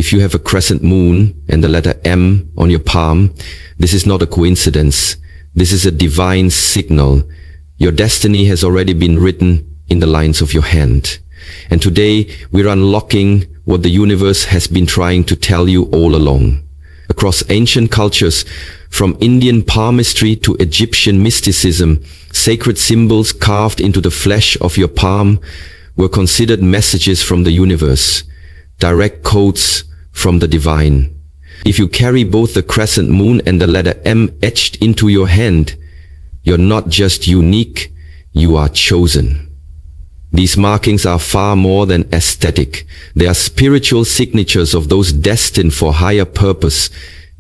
If you have a crescent moon and the letter M on your palm, this is not a coincidence. This is a divine signal. Your destiny has already been written in the lines of your hand. And today we're unlocking what the universe has been trying to tell you all along. Across ancient cultures, from Indian palmistry to Egyptian mysticism, sacred symbols carved into the flesh of your palm were considered messages from the universe, direct codes from the divine. If you carry both the crescent moon and the letter M etched into your hand, you're not just unique, you are chosen. These markings are far more than aesthetic. They are spiritual signatures of those destined for higher purpose,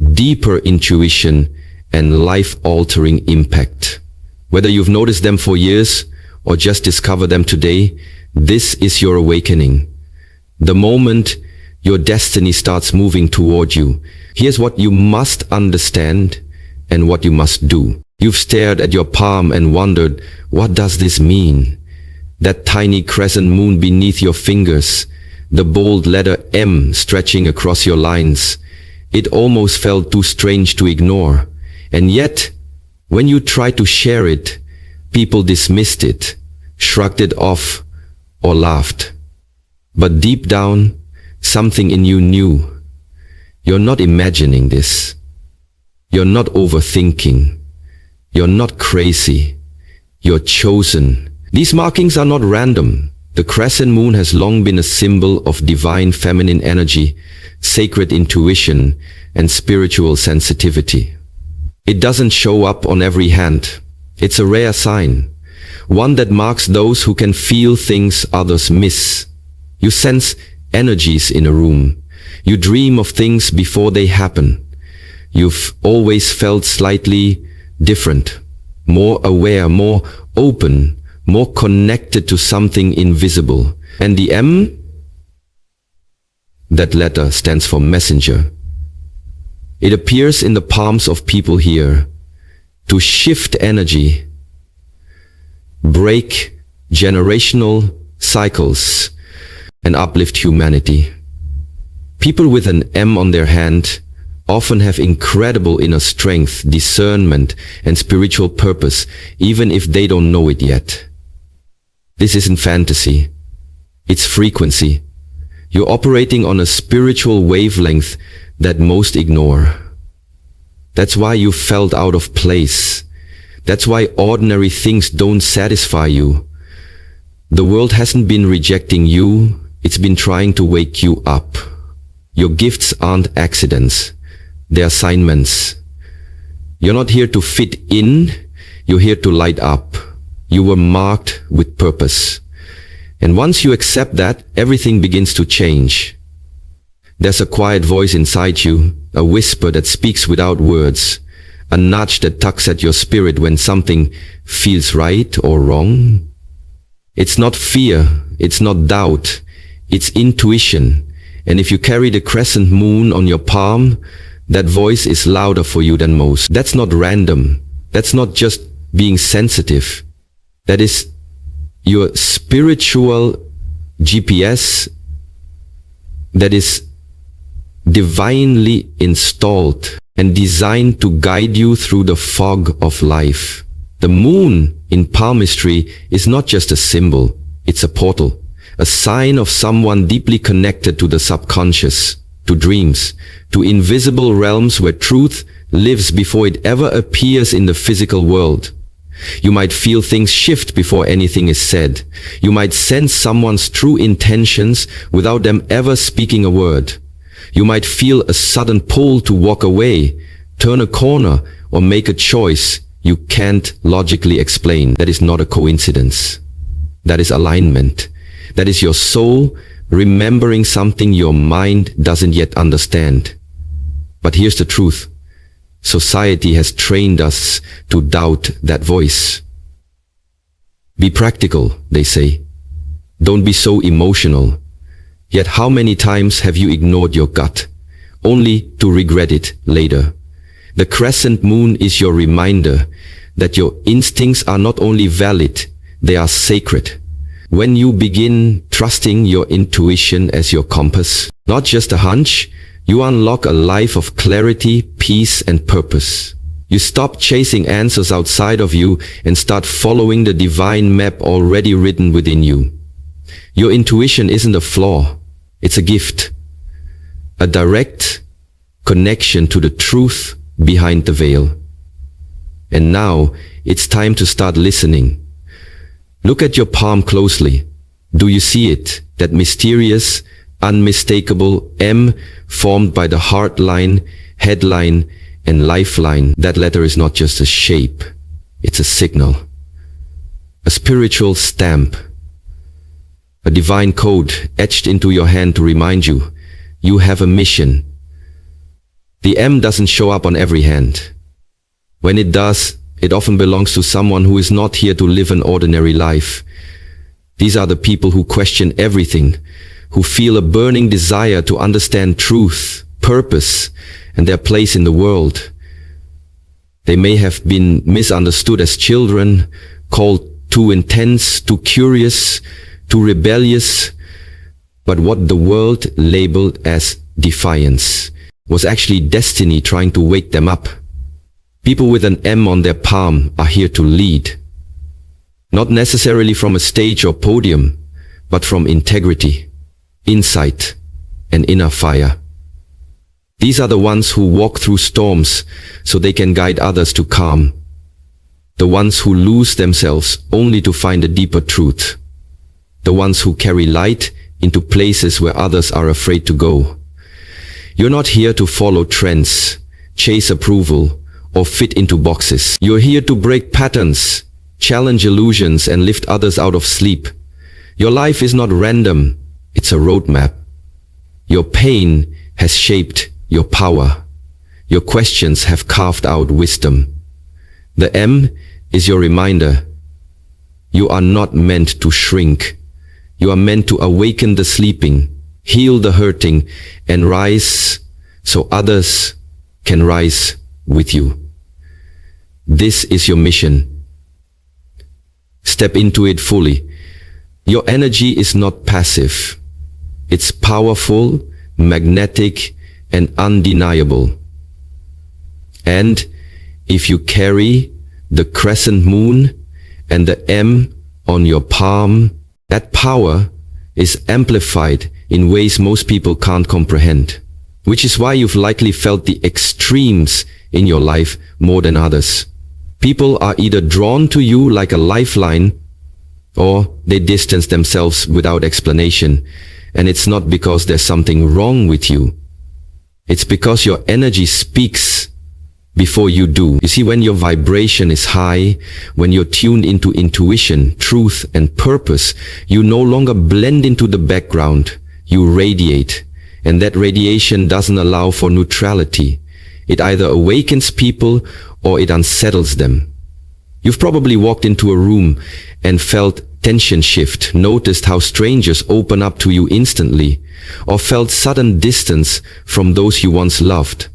deeper intuition, and life-altering impact. Whether you've noticed them for years or just discovered them today, this is your awakening. The moment your destiny starts moving toward you, here's what you must understand and what you must do. You've stared at your palm and wondered, what does this mean? That tiny crescent moon beneath your fingers, the bold letter M stretching across your lines. It almost felt too strange to ignore. And yet, when you tried to share it, people dismissed it, shrugged it off, or laughed. But deep down, something in you knew. You're not imagining this. You're not overthinking. You're not crazy. You're chosen. These markings are not random. The crescent moon has long been a symbol of divine feminine energy, sacred intuition, and spiritual sensitivity. It doesn't show up on every hand. It's a rare sign, one that marks those who can feel things others miss. You sense energies in a room. You dream of things before they happen. You've always felt slightly different, more aware, more open, more connected to something invisible. And the M? That letter stands for messenger. It appears in the palms of people here to shift energy, break generational cycles, and uplift humanity. People with an M on their hand often have incredible inner strength, discernment, and spiritual purpose, even if they don't know it yet. This isn't fantasy. It's frequency. You're operating on a spiritual wavelength that most ignore. That's why you felt out of place. That's why ordinary things don't satisfy you. The world hasn't been rejecting you, it's been trying to wake you up. Your gifts aren't accidents, they're assignments. You're not here to fit in, you're here to light up. You were marked with purpose. And once you accept that, everything begins to change. There's a quiet voice inside you, a whisper that speaks without words, a nudge that tugs at your spirit when something feels right or wrong. It's not fear, it's not doubt, it's intuition. And if you carry the crescent moon on your palm, that voice is louder for you than most. That's not random. That's not just being sensitive. That is your spiritual GPS that is divinely installed and designed to guide you through the fog of life. The moon in palmistry is not just a symbol, it's a portal, a sign of someone deeply connected to the subconscious, to dreams, to invisible realms where truth lives before it ever appears in the physical world. You might feel things shift before anything is said. You might sense someone's true intentions without them ever speaking a word. You might feel a sudden pull to walk away, turn a corner, or make a choice you can't logically explain. That is not a coincidence. That is alignment. That is your soul remembering something your mind doesn't yet understand. But here's the truth. Society has trained us to doubt that voice. Be practical, they say. Don't be so emotional. Yet how many times have you ignored your gut, only to regret it later? The crescent moon is your reminder that your instincts are not only valid, they are sacred. When you begin trusting your intuition as your compass, not just a hunch, you unlock a life of clarity, peace, and purpose. You stop chasing answers outside of you and start following the divine map already written within you. Your intuition isn't a flaw, it's a gift. A direct connection to the truth behind the veil. And now, it's time to start listening. Look at your palm closely. Do you see it? That mysterious, unmistakable M formed by the heart line, headline, and lifeline. That letter is not just a shape. It's a signal. A spiritual stamp. A divine code etched into your hand to remind you, you have a mission. The M doesn't show up on every hand. When it does, it often belongs to someone who is not here to live an ordinary life. These are the people who question everything, who feel a burning desire to understand truth, purpose, and their place in the world. They may have been misunderstood as children, called too intense, too curious, too rebellious, but what the world labeled as defiance was actually destiny trying to wake them up. People with an M on their palm are here to lead. Not necessarily from a stage or podium, but from integrity, insight, and inner fire. These are the ones who walk through storms so they can guide others to calm. The ones who lose themselves only to find a deeper truth. The ones who carry light into places where others are afraid to go. You're not here to follow trends, chase approval, or fit into boxes. You're here to break patterns, challenge illusions, and lift others out of sleep. Your life is not random, it's a roadmap. Your pain has shaped your power. Your questions have carved out wisdom. The M is your reminder. You are not meant to shrink. You are meant to awaken the sleeping, heal the hurting, and rise so others can rise with you. This is your mission. Step into it fully. Your energy is not passive. It's powerful, magnetic, and undeniable. And if you carry the crescent moon and the M on your palm, that power is amplified in ways most people can't comprehend, which is why you've likely felt the extremes in your life more than others. People are either drawn to you like a lifeline, or they distance themselves without explanation. And it's not because there's something wrong with you. It's because your energy speaks before you do. You see, when your vibration is high, when you're tuned into intuition, truth, and purpose, you no longer blend into the background. You radiate. And that radiation doesn't allow for neutrality. It either awakens people or it unsettles them. You've probably walked into a room and felt tension shift, noticed how strangers open up to you instantly, or felt sudden distance from those you once loved.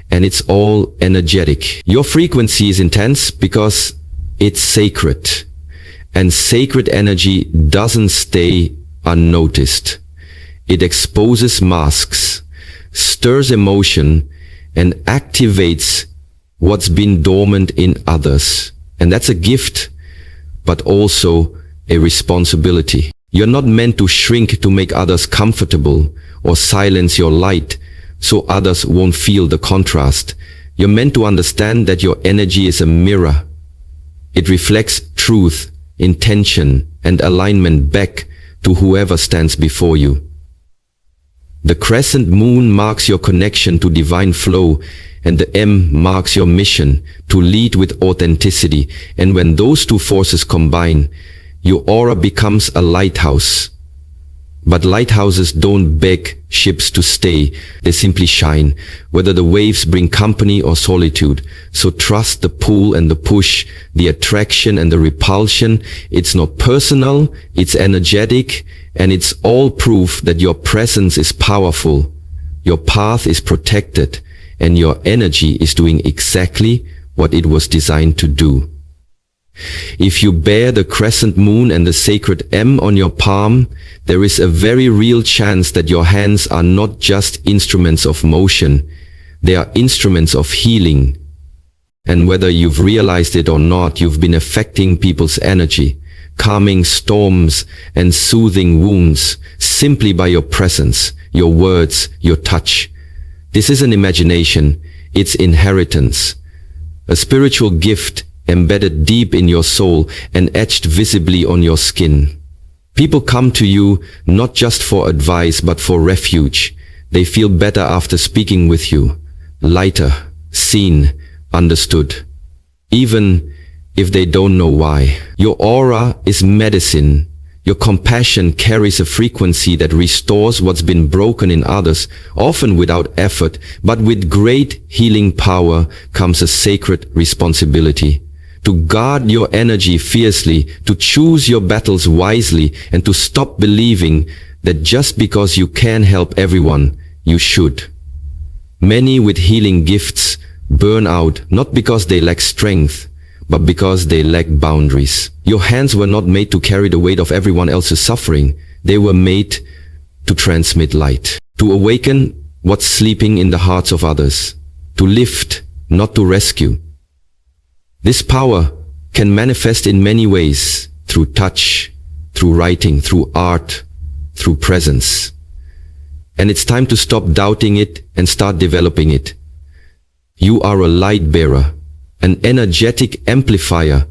And it's all energetic. Your frequency is intense because it's sacred. And sacred energy doesn't stay unnoticed. It exposes masks, stirs emotion, and activates what's been dormant in others. And that's a gift, but also a responsibility. You're not meant to shrink to make others comfortable or silence your light so others won't feel the contrast. You're meant to understand that your energy is a mirror. It reflects truth, intention, and alignment back to whoever stands before you. The crescent moon marks your connection to divine flow, and the M marks your mission to lead with authenticity. And when those two forces combine, your aura becomes a lighthouse. But lighthouses don't beg ships to stay, they simply shine, whether the waves bring company or solitude. So trust the pull and the push, the attraction and the repulsion. It's not personal, it's energetic, and it's all proof that your presence is powerful, your path is protected, and your energy is doing exactly what it was designed to do. If you bear the crescent moon and the sacred M on your palm, there is a very real chance that your hands are not just instruments of motion, they are instruments of healing. And whether you've realized it or not, you've been affecting people's energy, calming storms and soothing wounds simply by your presence, your words, your touch. This isn't imagination, it's inheritance. A spiritual gift embedded deep in your soul and etched visibly on your skin. People come to you not just for advice but for refuge. They feel better after speaking with you, lighter, seen, understood, even if they don't know why. Your aura is medicine. Your compassion carries a frequency that restores what's been broken in others, often without effort, but with great healing power comes a sacred responsibility. To guard your energy fiercely, to choose your battles wisely, and to stop believing that just because you can help everyone, you should. Many with healing gifts burn out not because they lack strength, but because they lack boundaries. Your hands were not made to carry the weight of everyone else's suffering. They were made to transmit light, to awaken what's sleeping in the hearts of others, to lift, not to rescue. This power can manifest in many ways, through touch, through writing, through art, through presence. And it's time to stop doubting it and start developing it. You are a light bearer, an energetic amplifier,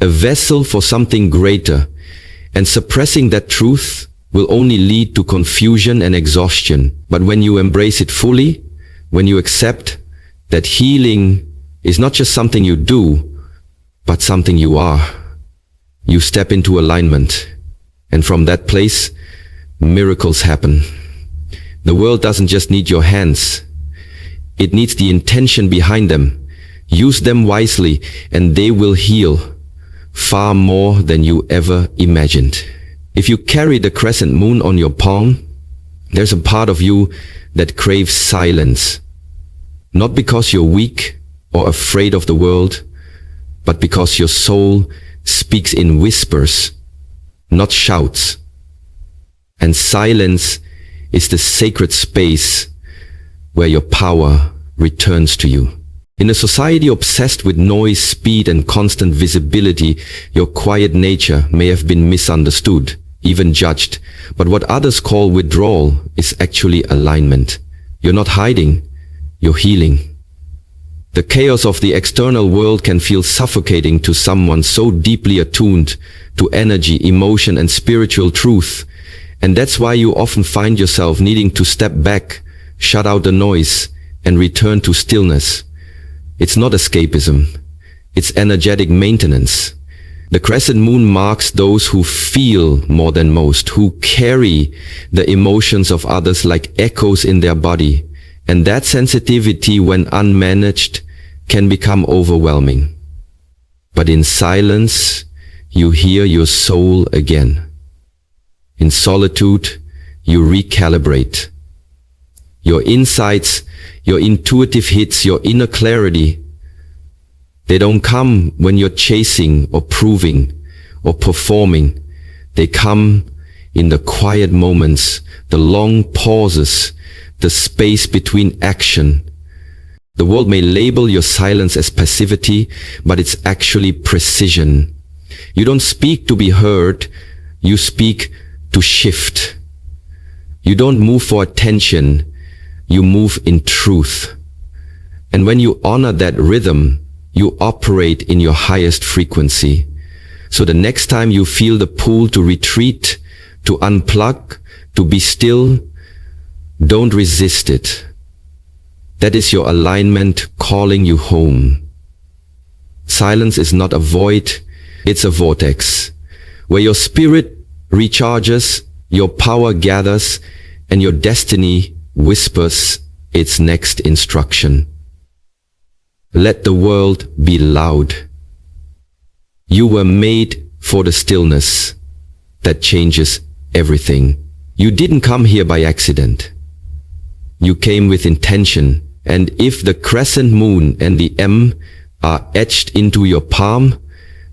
a vessel for something greater, and suppressing that truth will only lead to confusion and exhaustion. But when you embrace it fully, when you accept that healing is not just something you do, but something you are, you step into alignment. And from that place, miracles happen. The world doesn't just need your hands. It needs the intention behind them. Use them wisely and they will heal far more than you ever imagined. If you carry the crescent moon on your palm, there's a part of you that craves silence. Not because you're weak or afraid of the world, but because your soul speaks in whispers, not shouts. And silence is the sacred space where your power returns to you. In a society obsessed with noise, speed, and constant visibility, your quiet nature may have been misunderstood, even judged. But what others call withdrawal is actually alignment. You're not hiding, you're healing. The chaos of the external world can feel suffocating to someone so deeply attuned to energy, emotion, and spiritual truth. And that's why you often find yourself needing to step back, shut out the noise, and return to stillness. It's not escapism. It's energetic maintenance. The crescent moon marks those who feel more than most, who carry the emotions of others like echoes in their body. And that sensitivity, when unmanaged, can become overwhelming. But in silence, you hear your soul again. In solitude, you recalibrate. Your insights, your intuitive hits, your inner clarity, they don't come when you're chasing or proving or performing. They come in the quiet moments, the long pauses, the space between action. The world may label your silence as passivity, but it's actually precision. You don't speak to be heard, you speak to shift. You don't move for attention, you move in truth. And when you honor that rhythm, you operate in your highest frequency. So the next time you feel the pull to retreat, to unplug, to be still, don't resist it. That is your alignment calling you home. Silence is not a void, it's a vortex, where your spirit recharges, your power gathers, and your destiny whispers its next instruction. Let the world be loud. You were made for the stillness that changes everything. You didn't come here by accident. You came with intention. And if the crescent moon and the M are etched into your palm,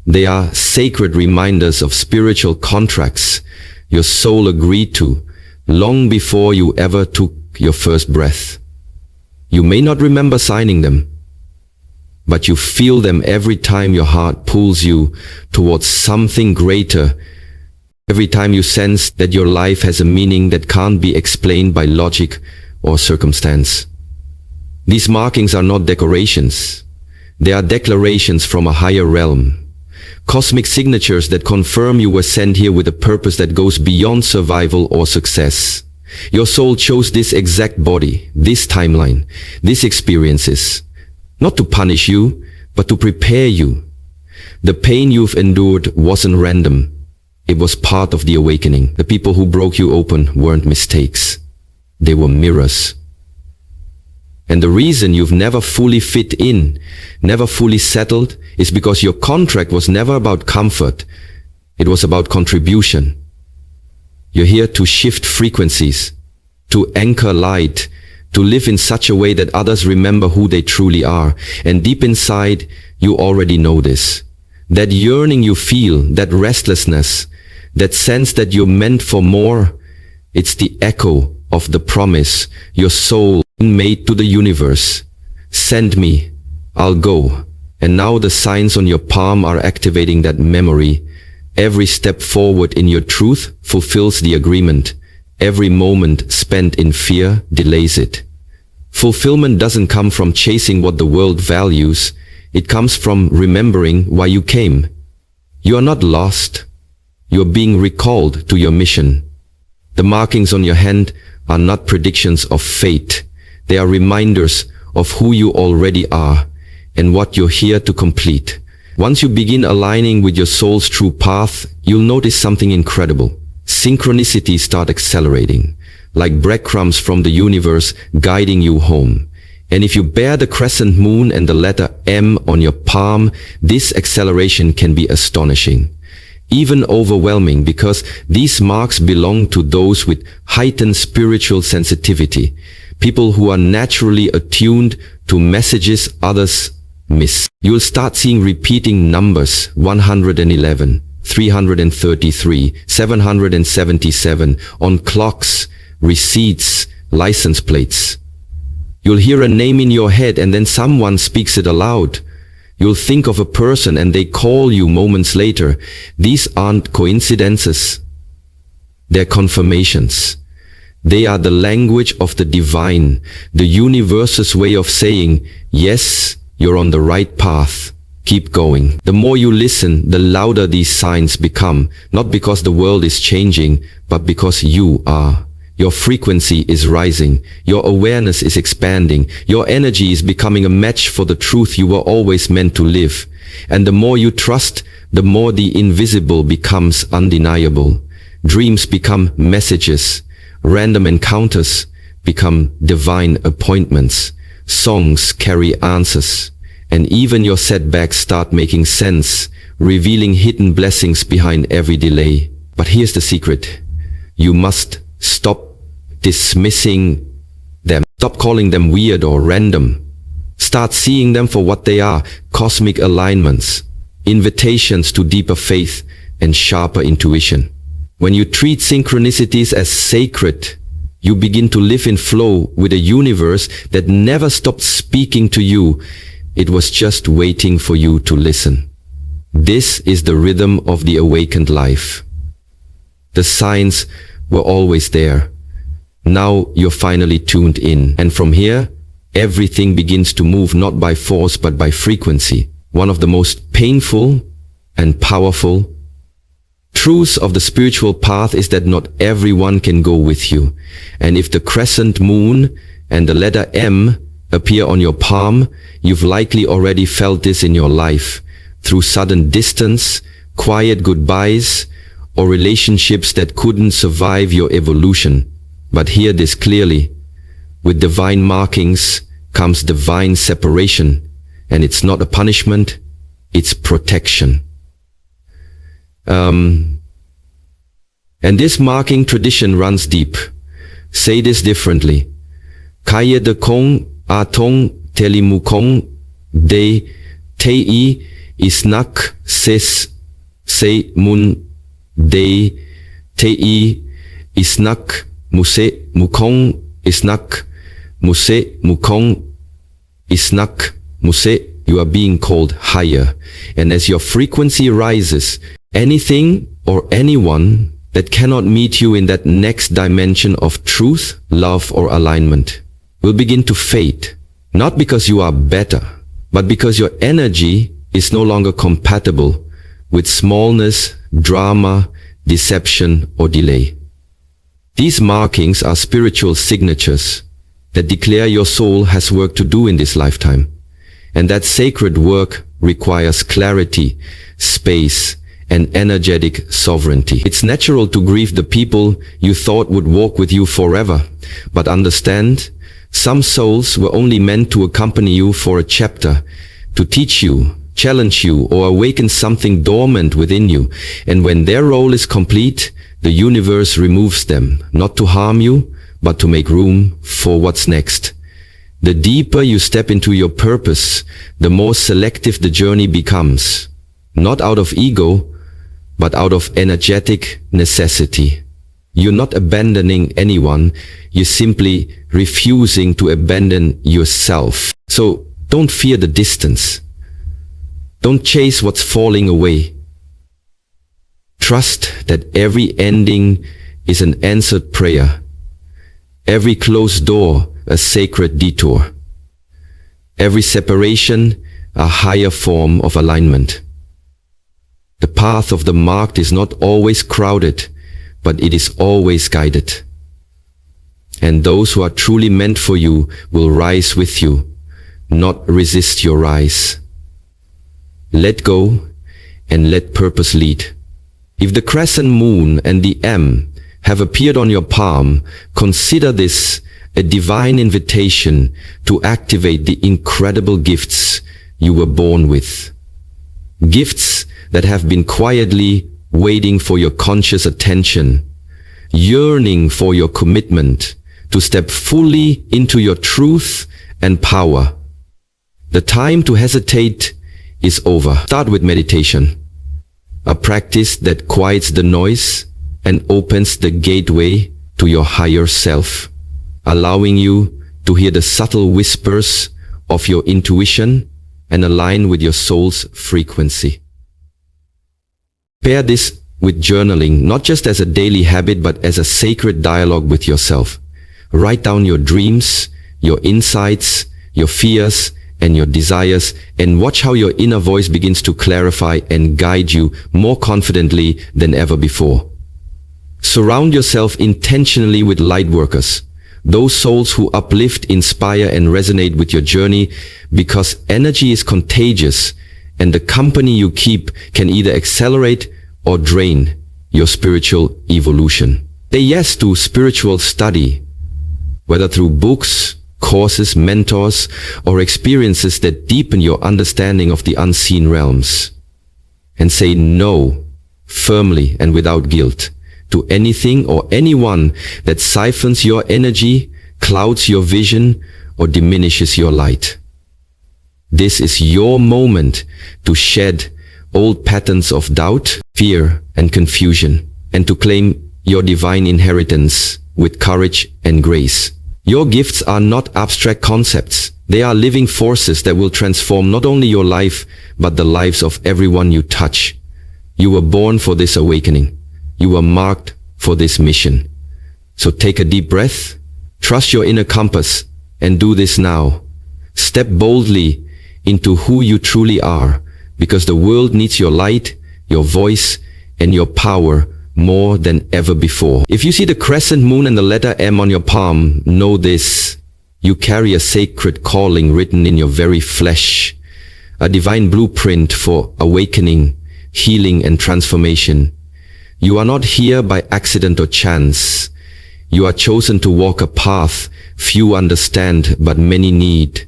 They are sacred reminders of spiritual contracts your soul agreed to long before you ever took your first breath. You may not remember signing them, but you feel them every time your heart pulls you towards something greater, every time you sense that your life has a meaning that can't be explained by logic or circumstance. These markings are not decorations. They are declarations from a higher realm. Cosmic signatures that confirm you were sent here with a purpose that goes beyond survival or success. Your soul chose this exact body, this timeline, these experiences, not to punish you, but to prepare you. The pain you've endured wasn't random. It was part of the awakening. The people who broke you open weren't mistakes. They were mirrors. And the reason you've never fully fit in, never fully settled, is because your contract was never about comfort. It was about contribution. You're here to shift frequencies, to anchor light, to live in such a way that others remember who they truly are. And deep inside, you already know this. That yearning you feel, that restlessness, that sense that you're meant for more, it's the echo of the promise your soul made to the universe. Send me, I'll go. And now the signs on your palm are activating that memory. Every step forward in your truth fulfills the agreement. Every moment spent in fear delays it. Fulfillment doesn't come from chasing what the world values. It comes from remembering why you came. You are not lost. You are being recalled to your mission. The markings on your hand are not predictions of fate. They are reminders of who you already are and what you're here to complete. Once you begin aligning with your soul's true path, you'll notice something incredible. Synchronicities start accelerating, like breadcrumbs from the universe guiding you home. And if you bear the crescent moon and the letter M on your palm, this acceleration can be astonishing, even overwhelming, because these marks belong to those with heightened spiritual sensitivity, people who are naturally attuned to messages others miss. You'll start seeing repeating numbers: 111, 333, 777 on clocks, receipts, license plates. You'll hear a name in your head and then someone speaks it aloud. You'll think of a person and they call you moments later. These aren't coincidences. They're confirmations. They are the language of the divine, the universe's way of saying, yes, you're on the right path. Keep going. The more you listen, the louder these signs become, not because the world is changing, but because you are. Your frequency is rising. Your awareness is expanding. Your energy is becoming a match for the truth you were always meant to live. And the more you trust, the more the invisible becomes undeniable. Dreams become messages. Random encounters become divine appointments. Songs carry answers. And even your setbacks start making sense, revealing hidden blessings behind every delay. But here's the secret. You must stop dismissing them. Stop calling them weird or random. Start seeing them for what they are: cosmic alignments, invitations to deeper faith and sharper intuition. When you treat synchronicities as sacred, you begin to live in flow with a universe that never stopped speaking to you. It was just waiting for you to listen. This is the rhythm of the awakened life. The signs were always there. Now you're finally tuned in. And from here, everything begins to move not by force but by frequency. One of the most painful and powerful truths of the spiritual path is that not everyone can go with you. And if the crescent moon and the letter M appear on your palm, you've likely already felt this in your life, through sudden distance, quiet goodbyes, or relationships that couldn't survive your evolution. But hear this clearly. With divine markings comes divine separation, and it's not a punishment, it's protection. And this marking tradition runs deep. Say this differently. Kaya de kong atong telimukong de tei isnak ses se mun de te isnak muse mukong isnak muse mukong isnak muse. You are being called higher, and as your frequency rises, anything or anyone that cannot meet you in that next dimension of truth, love, or alignment will begin to fade. Not because you are better, but because your energy is no longer compatible with smallness, drama, deception, or delay. These markings are spiritual signatures that declare your soul has work to do in this lifetime, and that sacred work requires clarity, space, and energetic sovereignty. It's natural to grieve the people you thought would walk with you forever, but understand, some souls were only meant to accompany you for a chapter, to teach you, challenge you, or awaken something dormant within you. And when their role is complete, the universe removes them, not to harm you, but to make room for what's next. The deeper you step into your purpose, the more selective the journey becomes, not out of ego, but out of energetic necessity. You're not abandoning anyone, you're simply refusing to abandon yourself. So don't fear the distance. Don't chase what's falling away. Trust that every ending is an answered prayer, every closed door a sacred detour, every separation a higher form of alignment. The path of the marked is not always crowded, but it is always guided. And those who are truly meant for you will rise with you, not resist your rise. Let go and let purpose lead. If the Crescent Moon and the M have appeared on your palm, consider this a divine invitation to activate the incredible gifts you were born with. Gifts that have been quietly waiting for your conscious attention, yearning for your commitment to step fully into your truth and power. The time to hesitate is over. Start with meditation, a practice that quiets the noise and opens the gateway to your higher self, allowing you to hear the subtle whispers of your intuition and align with your soul's frequency. Pair this with journaling, not just as a daily habit, but as a sacred dialogue with yourself. Write down your dreams, your insights, your fears, and your desires, and watch how your inner voice begins to clarify and guide you more confidently than ever before. Surround yourself intentionally with light workers, those souls who uplift, inspire, and resonate with your journey, because energy is contagious, and the company you keep can either accelerate or drain your spiritual evolution. Say yes to spiritual study, whether through books, courses, mentors, or experiences that deepen your understanding of the unseen realms. And say no, firmly and without guilt, to anything or anyone that siphons your energy, clouds your vision, or diminishes your light. This is your moment to shed old patterns of doubt, fear, and confusion, and to claim your divine inheritance with courage and grace. Your gifts are not abstract concepts. They are living forces that will transform not only your life, but the lives of everyone you touch. You were born for this awakening. You were marked for this mission. So take a deep breath, trust your inner compass, and do this now. Step boldly into who you truly are, because the world needs your light, your voice, and your power more than ever before. If you see the crescent moon and the letter M on your palm, know this: you carry a sacred calling written in your very flesh, a divine blueprint for awakening, healing, and transformation. You are not here by accident or chance. You are chosen to walk a path few understand but many need.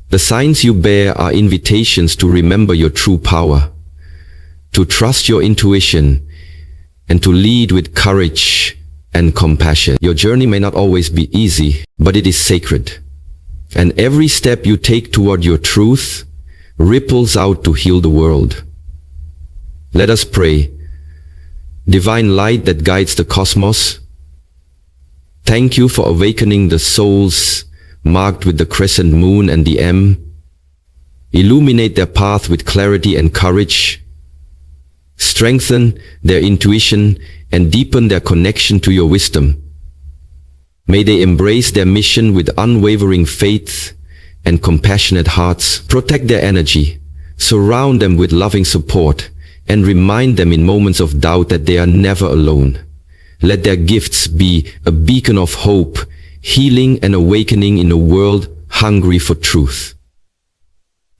The signs you bear are invitations to remember your true power, to trust your intuition, and to lead with courage and compassion. Your journey may not always be easy, but it is sacred. And every step you take toward your truth, ripples out to heal the world. Let us pray. Divine light that guides the cosmos, thank you for awakening the souls marked with the Crescent Moon and the M. Illuminate their path with clarity and courage. Strengthen their intuition and deepen their connection to your wisdom. May they embrace their mission with unwavering faith and compassionate hearts. Protect their energy, surround them with loving support, and remind them in moments of doubt that they are never alone. Let their gifts be a beacon of hope, healing and awakening in a world hungry for truth.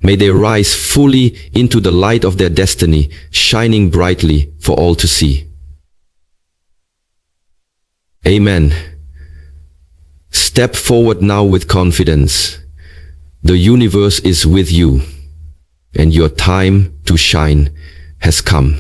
May they rise fully into the light of their destiny, shining brightly for all to see. Amen. Step forward now with confidence. The universe is with you, and your time to shine has come.